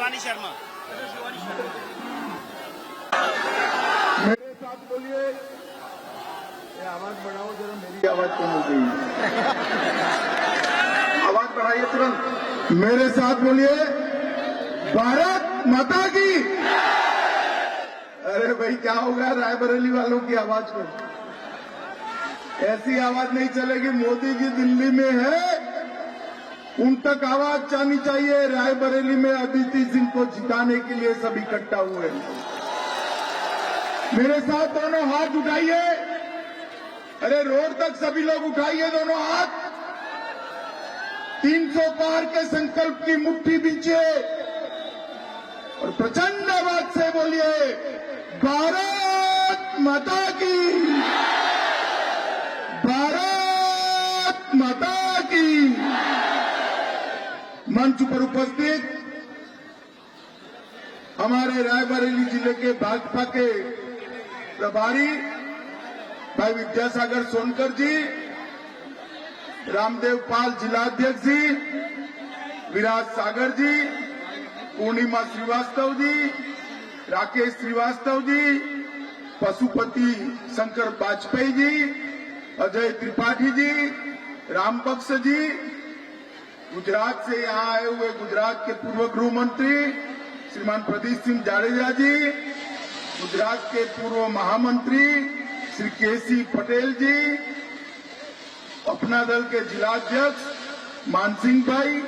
शिवानी शर्मा। मेरे साथ बोलिए, आवाज बढ़ाओ जरा, मेरी आवाज कम हो गई। आवाज बढ़ाइए तुरंत। मेरे साथ बोलिए, भारत माता की। अरे भाई क्या हो गया रायबरेली वालों की आवाज को? ऐसी आवाज नहीं चलेगी। मोदी जी दिल्ली में है, उन तक आवाज जानी चाहिए। रायबरेली में अदिति सिंह को जिताने के लिए सब इकट्ठा हुए हैं। मेरे साथ दोनों हाथ उठाइए। अरे रोड तक सभी लोग उठाइए दोनों हाथ। 300 पार के संकल्प की मुट्ठी बीचिए और प्रचंड आवाज से बोलिए, भारत माता की, भारत माता की। मंच पर उपस्थित हमारे रायबरेली जिले के भाजपा के प्रभारी भाई विद्यासागर सोनकर जी, रामदेव पाल जिलाध्यक्ष जी, विराज सागर जी, पूर्णिमा श्रीवास्तव जी, राकेश श्रीवास्तव जी, पशुपति शंकर वाजपेयी जी, अजय त्रिपाठी जी, रामबक्स जी, गुजरात से यहाँ आए हुए गुजरात के पूर्व गृह मंत्री श्रीमान प्रदीप सिंह जाडेजा जी, गुजरात के पूर्व महामंत्री श्री केसी पटेल जी, अपना दल के जिलाध्यक्ष मानसिंह भाई,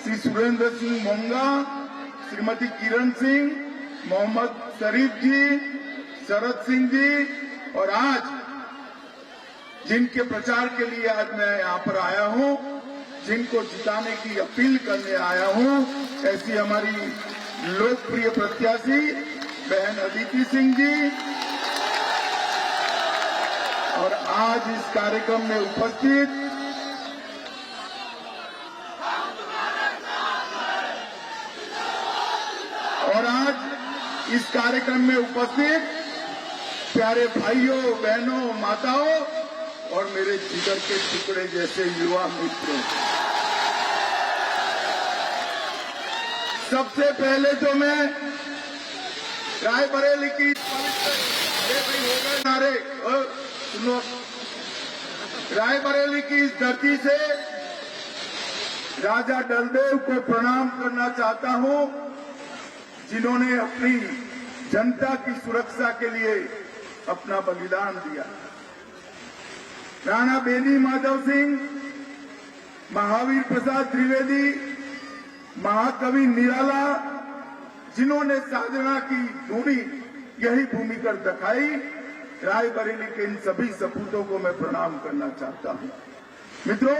श्री सुरेंद्र सिंह मोंगा, श्रीमती किरण सिंह, मोहम्मद शरीफ जी, शरद सिंह जी, और आज जिनके प्रचार के लिए आज मैं यहाँ पर आया हूँ, जिनको जिताने की अपील करने आया हूँ, ऐसी हमारी लोकप्रिय प्रत्याशी बहन अदिति सिंह जी, और आज इस कार्यक्रम में उपस्थित प्यारे भाइयों बहनों माताओं और मेरे जिगर के टुकड़े जैसे युवा मित्रों, सबसे पहले तो मैं रायबरेली की नारे सुनो, रायबरेली की इस धरती से राजा डलदेव को प्रणाम करना चाहता हूं, जिन्होंने अपनी जनता की सुरक्षा के लिए अपना बलिदान दिया। राणा बेनी माधव सिंह, महावीर प्रसाद त्रिवेदी, महाकवि निराला, जिन्होंने साधना की धूनी यही भूमि कर दिखाई, रायबरेली के इन सभी सपूतों को मैं प्रणाम करना चाहता हूं। मित्रों,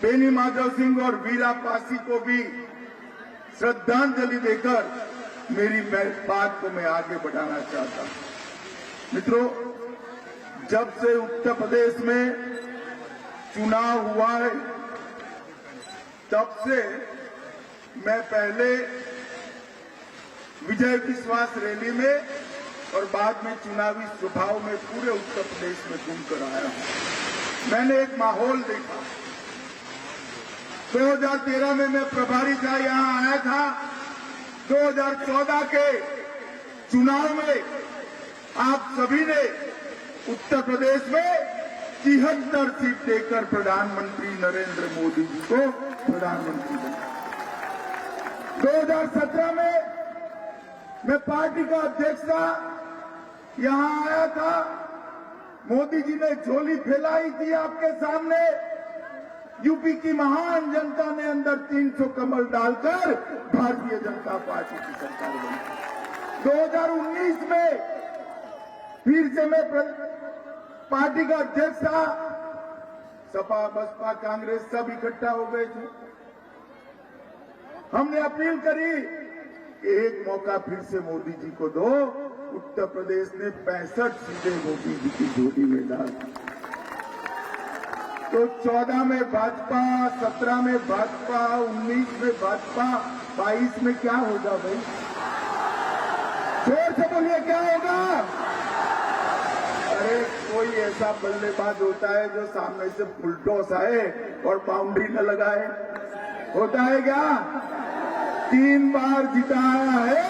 बेनी माधव सिंह और वीरा पासी को भी श्रद्धांजलि देकर मेरी बात को मैं आगे बढ़ाना चाहता हूं। मित्रों, जब से उत्तर प्रदेश में चुनाव हुआ है, तब से मैं पहले विजय विश्वास रैली में और बाद में चुनावी सभाओं में पूरे उत्तर प्रदेश में घूमकर आया हूं। मैंने एक माहौल देखा। 2013 में मैं प्रभारी था, यहां आया था। 2014 के चुनाव में आप सभी ने उत्तर प्रदेश में 73 सीट देकर प्रधानमंत्री नरेंद्र मोदी जी को प्रधानमंत्री बनाया। 2017 में मैं पार्टी का अध्यक्ष था, यहां आया था। मोदी जी ने झोली फैलाई थी आपके सामने। यूपी की महान जनता ने अंदर 300 कमल डालकर भारतीय जनता पार्टी की सरकार बनी। 2019 में फिर से मैं पार्टी का अध्यक्ष था। सपा, बसपा, कांग्रेस सब इकट्ठा हो गए थे। हमने अपील करी कि एक मौका फिर से मोदी जी को दो। उत्तर प्रदेश ने 65 सीटें मोदी जी की झोली में डाल दी। तो 14 में भाजपा, 17 में भाजपा, 19 में भाजपा, 22 में क्या होगा भाई? जोर से बोलिए, क्या होगा? अरे कोई ऐसा बल्लेबाज होता है जो सामने से फुलटॉस आए और बाउंड्री न लगाए? होता है क्या? 3 बार जिताया है।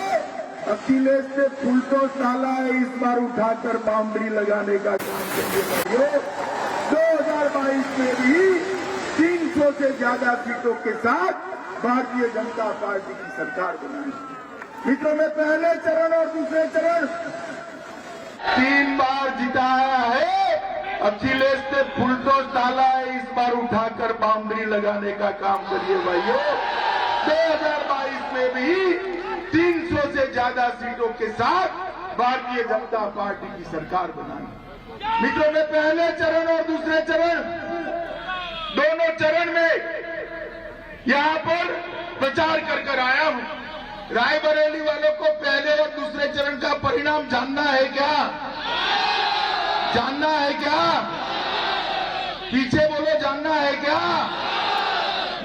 अखिलेश से फुलटो साला है, इस बार उठाकर बाउंड्री लगाने का काम करिए। 2022 में भी 300 से ज्यादा सीटों के साथ भारतीय जनता पार्टी की सरकार बनाएंगे। मित्रों में पहले चरण और दूसरे चरण 3 बार जिताया है। अखिलेश से फुलटो साला है, इस बार उठाकर बाउंड्री लगाने का काम करिए भाइयों। 2022 में भी 300 से ज्यादा सीटों के साथ भारतीय जनता पार्टी की सरकार बनाएंगे। मित्रों में पहले चरण और दूसरे चरण दोनों चरण में यहां पर प्रचार कर आया हूं। रायबरेली वालों को पहले और दूसरे चरण का परिणाम जानना है क्या? जानना है क्या? पीछे बोलो, जानना है क्या?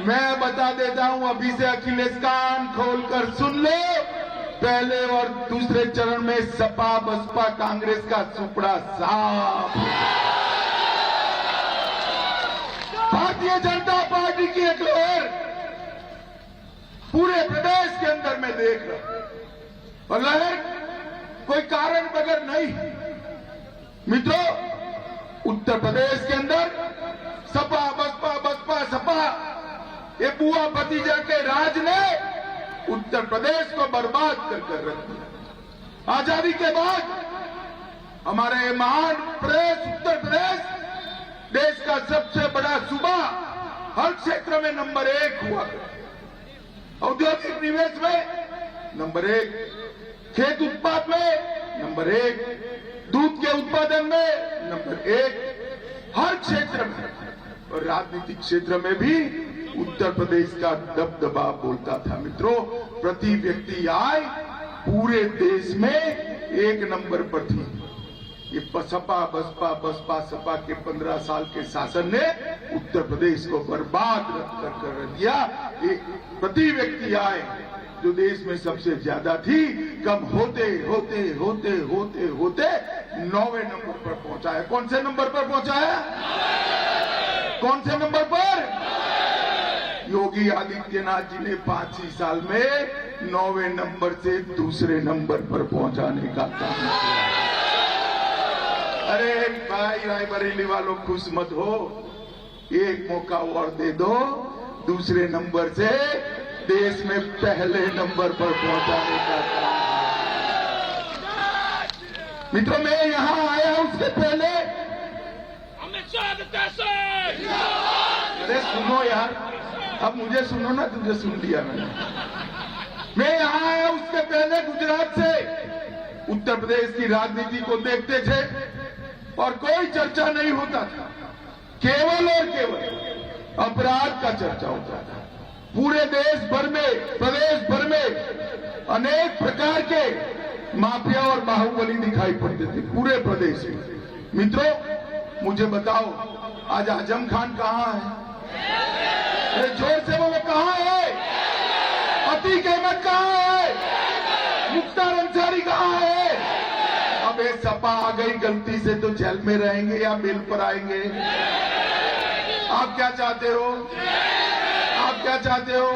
मैं बता देता हूं, अभी से अखिलेश कान खोलकर सुन लो। पहले और दूसरे चरण में सपा बसपा कांग्रेस का सुपड़ा साफ। भारतीय जनता पार्टी की एक लहर पूरे प्रदेश के अंदर में देख रहा, और लहर कोई कारण बगैर नहीं। मित्रों, उत्तर प्रदेश के अंदर सपा बसपा बसपा सपा, ये बुआ भतीजा के राज ने उत्तर प्रदेश को बर्बाद कर रख दिया। आजादी के बाद हमारे महान प्रदेश उत्तर प्रदेश देश का सबसे बड़ा सूबा, हर क्षेत्र में नंबर 1 हुआ। औद्योगिक निवेश में नंबर 1, खेत उत्पाद में नंबर 1, दूध के उत्पादन में नंबर 1, हर क्षेत्र में। और राजनीतिक क्षेत्र में भी उत्तर प्रदेश का दबदबा बोलता था। मित्रों, प्रति व्यक्ति आय पूरे देश में 1 नंबर पर थी। ये सपा बसपा सपा के 15 साल के शासन ने उत्तर प्रदेश को बर्बाद कर दिया। ये प्रति व्यक्ति आय जो देश में सबसे ज्यादा थी, कम होते होते होते होते होते 9वें नंबर पर पहुंचा है। कौन से नंबर पर पहुंचा है? कौन से नंबर पर? योगी आदित्यनाथ जी ने 5 ही साल में 9वें नंबर से दूसरे नंबर पर पहुंचाने का काम किया। अरे भाई रायबरेली वालों, खुश मत हो, एक मौका और दे दो, दूसरे नंबर से देश में पहले नंबर पर पहुंचाने का काम। मित्रों, मैं यहां आया उससे पहले, अरे सुनो यार, अब मुझे सुनो ना, तुझे सुन लिया मैंने। मैं यहां आया उससे पहले गुजरात से उत्तर प्रदेश की राजनीति को देखते थे और कोई चर्चा नहीं होता था, केवल और केवल अपराध का चर्चा होता था। पूरे देश भर में, प्रदेश भर में अनेक प्रकार के माफिया और बाहुबली दिखाई पड़ते थे पूरे प्रदेश में। मित्रों, मुझे बताओ, आज आजम खान कहां है? अरे जोर से बोलो, कहां है? अतीक अहमद कहां है? मुख्तार अंसारी कहां है? अब ये सपा आ गई गलती से तो जेल में रहेंगे या बेल पर आएंगे? आप क्या चाहते हो? आप क्या चाहते हो?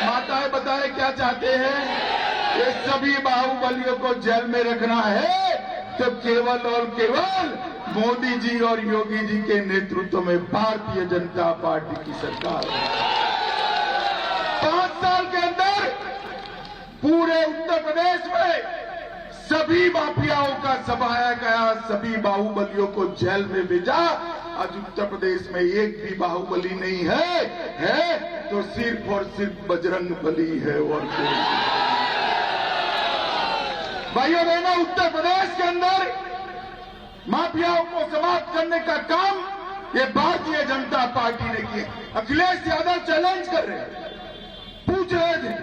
माताएं बताएं क्या चाहते हैं? ये सभी बाहुबलियों को जेल में रखना है तो केवल और केवल मोदी जी और योगी जी के नेतृत्व में भारतीय जनता पार्टी की सरकार है। 5 साल के अंदर पूरे उत्तर प्रदेश में सभी माफियाओं का सफाया गया, सभी बाहुबलियों को जेल में भेजा। आज उत्तर प्रदेश में एक भी बाहुबली नहीं है तो सिर्फ और सिर्फ बजरंग बली है और कोई। भाइयों बहनों, उत्तर प्रदेश के अंदर माफियाओं को समाप्त करने का काम ये भारतीय जनता पार्टी ने किया। अखिलेश यादव चैलेंज कर रहे हैं, पूछ रहे थे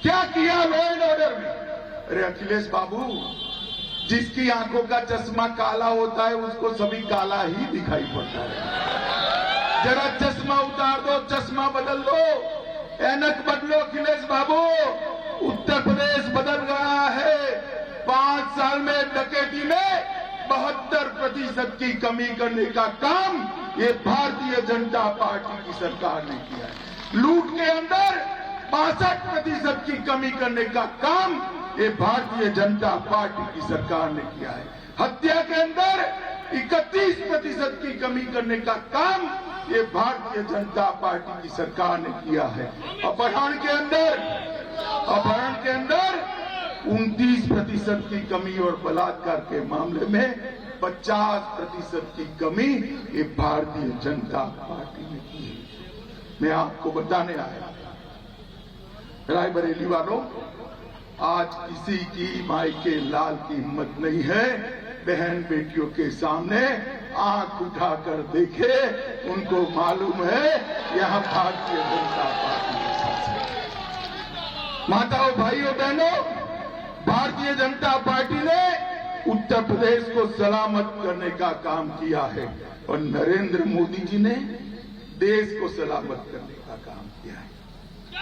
क्या किया लॉ एंड ऑर्डर में। अरे अखिलेश बाबू, जिसकी आंखों का चश्मा काला होता है उसको सभी काला ही दिखाई पड़ता है। जरा चश्मा उतार दो, चश्मा बदल दो, ऐनक बदलो अखिलेश बाबू। उत्तर प्रदेश बदल रहा है। 5 साल में डकैती में 72% की कमी करने का काम ये भारतीय जनता पार्टी की सरकार ने किया है। लूट के अंदर 65% की कमी करने का काम ये भारतीय जनता पार्टी की सरकार ने किया है। हत्या के अंदर 31% की कमी करने का काम ये भारतीय जनता पार्टी की सरकार ने किया है। अपहरण के अंदर 29% की कमी और बलात्कार के मामले में 50% की कमी ये भारतीय जनता पार्टी ने की है। मैं आपको बताने आया, रायबरेली वालों, आज किसी की माई के लाल की हिम्मत नहीं है बहन बेटियों के सामने आंख उठाकर देखे। उनको मालूम है यहां भारतीय जनता पार्टी के साथ। माताओं, भाइयों, बहनों, भारतीय जनता पार्टी ने उत्तर प्रदेश को सलामत करने का काम किया है और नरेंद्र मोदी जी ने देश को सलामत करने का काम किया है।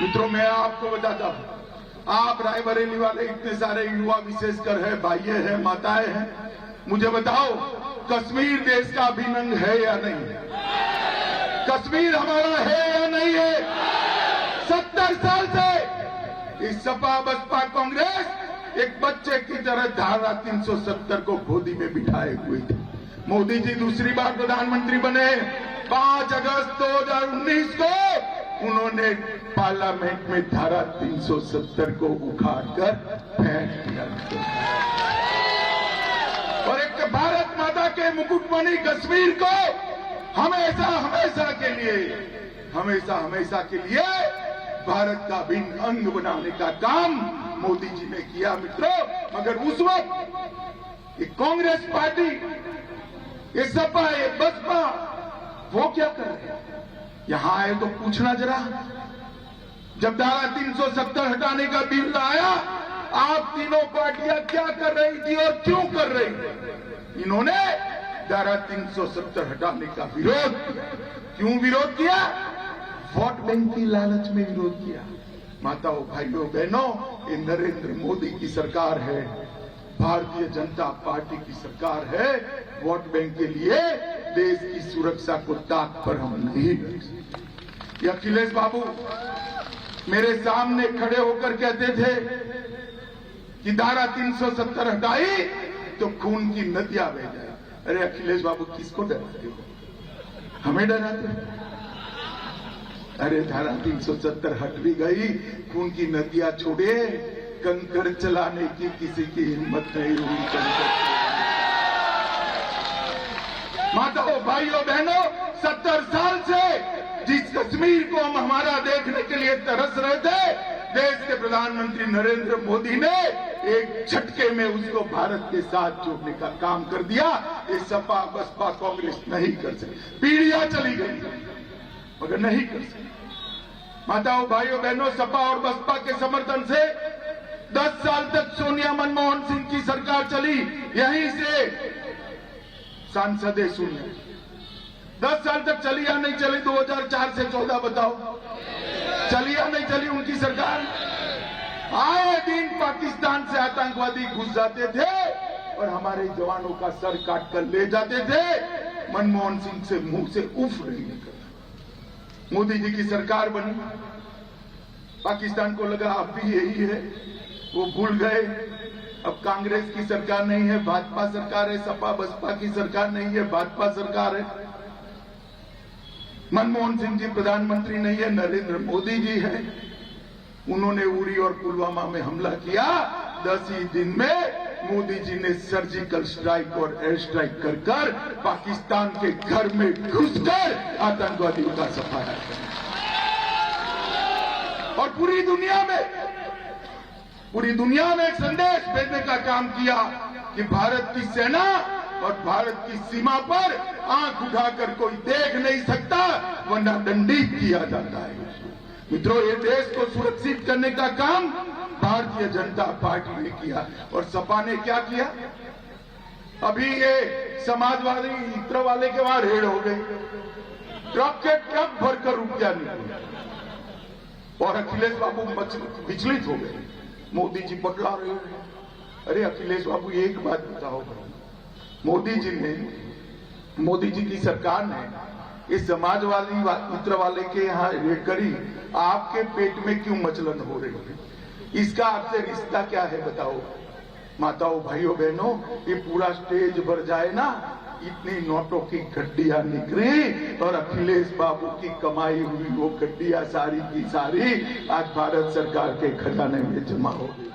मित्रों, मैं आपको बताता हूं, आप रायबरेली वाले इतने सारे युवा विशेषकर है, भाइये हैं, माताएं हैं, मुझे बताओ कश्मीर देश का अभिन्न अंग है या नहीं है? कश्मीर हमारा है या नहीं है? 70 साल से इस सपा बसपा कांग्रेस एक बच्चे की तरह धारा 370 को गोदी में बिठाए हुए थे। मोदी जी दूसरी बार प्रधानमंत्री बने 5 अगस्त 2019 को उन्होंने पार्लियामेंट में धारा 370 को उखाड़कर फेंक दिया और एक भारत माता के मुकुटमणि कश्मीर को हमेशा हमेशा के लिए भारत का भिन्न अंग बनाने का काम मोदी जी ने किया। मित्रों, मगर उस वक्त ये कांग्रेस पार्टी, ये सपा, ये बसपा, वो क्या कर रहे हैं? यहां आए तो पूछना जरा, जब धारा 370 हटाने का बिल आया, आप तीनों पार्टियां क्या कर रही थी और क्यों कर रही थी? इन्होंने धारा 370 हटाने का विरोध किया। क्यों विरोध किया? वोट बैंक की लालच में विरोध किया। माताओं, भाइयों, बहनों, ये नरेंद्र मोदी की सरकार है, भारतीय जनता पार्टी की सरकार है। वोट बैंक के लिए देश की सुरक्षा को ताक पर हम नहीं रख सकते। अखिलेश बाबू मेरे सामने खड़े होकर कहते थे कि धारा 370 हटाई तो खून की नदियां बह जाए। अरे अखिलेश बाबू, किसको डराते हो? हमें डराते हो? अरे धारा 370 हट भी गई, खून की नदियां छोड़े, कंकड़ चलाने की किसी की हिम्मत नहीं हुई। माताओं, भाइयों, बहनों, 70 साल से जिस कश्मीर को हम हमारा देखने के लिए तरस रहे थे, देश के प्रधानमंत्री नरेंद्र मोदी ने एक झटके में उसको भारत के साथ जोड़ने का काम कर दिया। ये सपा बसपा कांग्रेस नहीं कर सकी। पीढ़ियां चली गई मगर नहीं कर सकी। माताओं, भाइयों, बहनों, सपा और बसपा के समर्थन से 10 साल तक सोनिया मनमोहन सिंह की सरकार चली। यहीं से सांसद है सोनिया। 10 साल तक चली या नहीं चली? 2004 से 14 बताओ, चली या नहीं चली उनकी सरकार? आए दिन पाकिस्तान से आतंकवादी घुस जाते थे और हमारे जवानों का सर काट कर ले जाते थे। मनमोहन सिंह से मुंह से उफ नहीं निकला। मोदी जी की सरकार बनी, पाकिस्तान को लगा अब भी यही है, वो भूल गए। अब कांग्रेस की सरकार नहीं है, भाजपा सरकार है। सपा बसपा की सरकार नहीं है, भाजपा सरकार है। मनमोहन सिंह जी प्रधानमंत्री नहीं है, नरेंद्र मोदी जी है। उन्होंने उरी और पुलवामा में हमला किया। 10 ही दिन में मोदी जी ने सर्जिकल स्ट्राइक और एयर स्ट्राइक कर पाकिस्तान के घर में घुसकर आतंकवादियों का सफाया किया और पूरी दुनिया में एक संदेश भेजने का काम किया कि भारत की सेना और भारत की सीमा पर आंख उठाकर कोई देख नहीं सकता, वरना दंडित किया जाता है। मित्रों, ये देश को सुरक्षित करने का काम भारतीय जनता पार्टी ने किया और सपा ने क्या किया? अभी ये समाजवादी इत्र वाले के वहां रेड हो गई, ट्रक के ट्रक भरकर रुपया निकले और अखिलेश बाबू विचलित हो गए। मोदी जी बदला रहे हैं। अरे अखिलेश बाबू, एक बात बताओ, मोदी जी की सरकार ने इस समाजवादी मित्र वाले के यहाँ रेड करी, आपके पेट में क्यों मचलन हो रही है? इसका आपसे रिश्ता क्या है बताओ? माताओं, भाइयों, बहनों, ये पूरा स्टेज भर जाए ना, इतनी नोटों की गड्डियां निकली और अखिलेश बाबू की कमाई हुई वो गड्डियां सारी की सारी आज भारत सरकार के खजाने में जमा हो गई।